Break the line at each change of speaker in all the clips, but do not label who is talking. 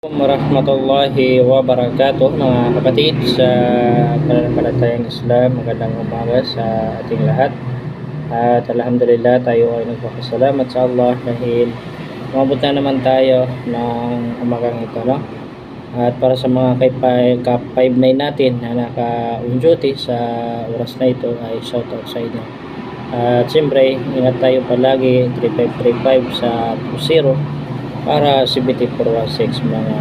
Warahmatullahi wabarakatuh mga kapatid sa pananampalatayang Islam. Magandang umaga sa ating lahat at alhamdulillah tayo ay nagpapasalamat sa Allah dahil umabot na naman tayo ng umagang ito, no? At para sa mga ka-5-9 natin na naka-on duty sa oras na ito ay shoutout sa inyo. At siyempre ingat tayo palagi 3535 sa 20 para 7416 mga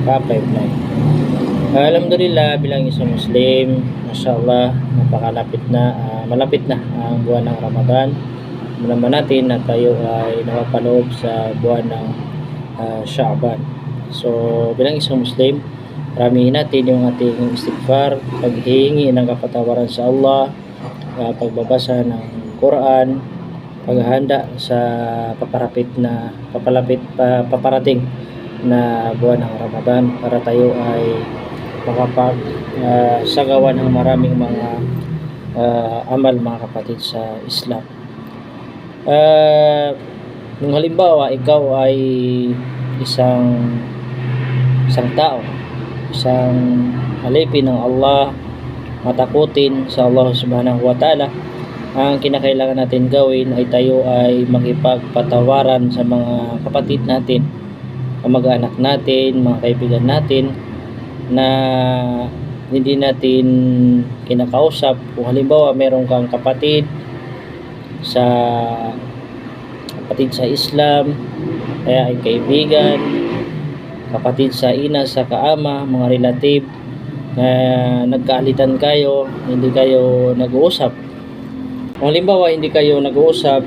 ka-5-9. Alhamdulillah, bilang isang Muslim, mashallah, malapit na ang buwan ng Ramadan. Malaman natin na tayo ay napapaloob sa buwan ng Sha'ban. So bilang isang Muslim, ramihin natin yung ating istighfar, paghihingi ng kapatawaran sa Allah, pagbabasa ng Quran, paghahanda sa paparating na buwan ng Ramadan para tayo ay sagawa ng maraming mga amal, mga kapatid sa Islam. Kung halimbawa ikaw ay isang tao, isang alipin ng Allah, matakutin sa Allah subhanahu wa ta'ala, ang kinakailangan natin gawin ay tayo ay makipagpatawaran sa mga kapatid natin, kamag-anak natin, mga kaibigan natin na hindi natin kinakausap. Kung halimbawa meron kang kapatid sa Islam, kaya ay kaibigan, kapatid sa ina, sa kaama, mga relative na nagkaalitan kayo, hindi kayo nag-uusap. Kung halimbawa hindi kayo nag-uusap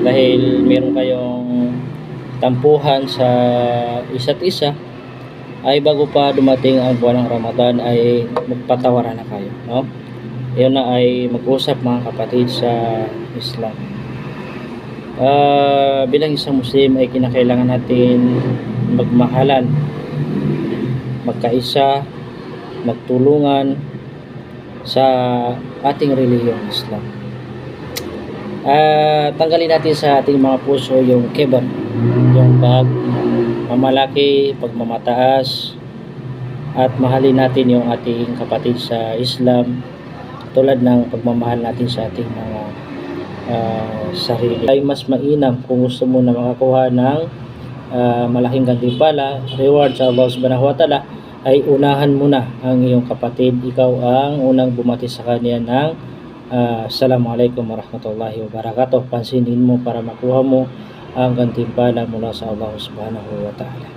dahil meron kayong tampuhan sa isa't isa, ay bago pa dumating ang buwan ng Ramadan ay magpatawaran na kayo, no? Yun na ay mag-usap, mga kapatid sa Islam. Bilang isang Muslim ay kinakailangan natin magmahalan, magkaisa, magtulungan sa ating relihiyong Islam. Tanggalin natin sa ating mga puso yung kibar, yung pagmamalaki, pagmamataas, at mahalin natin yung ating kapatid sa Islam tulad ng pagmamahal natin sa ating mga sarili. Ay mas mainam kung gusto mo na makakuha ng malaking gantimpala, reward sa Allah subhanahu wa ta'ala, ay unahan mo na ang iyong kapatid. Ikaw ang unang bumati sa kanya ng Assalamualaikum warahmatullahi wabarakatuh. Pansinin mo para makuha mo ang gantimpala mula sa Allah subhanahu wa ta'ala.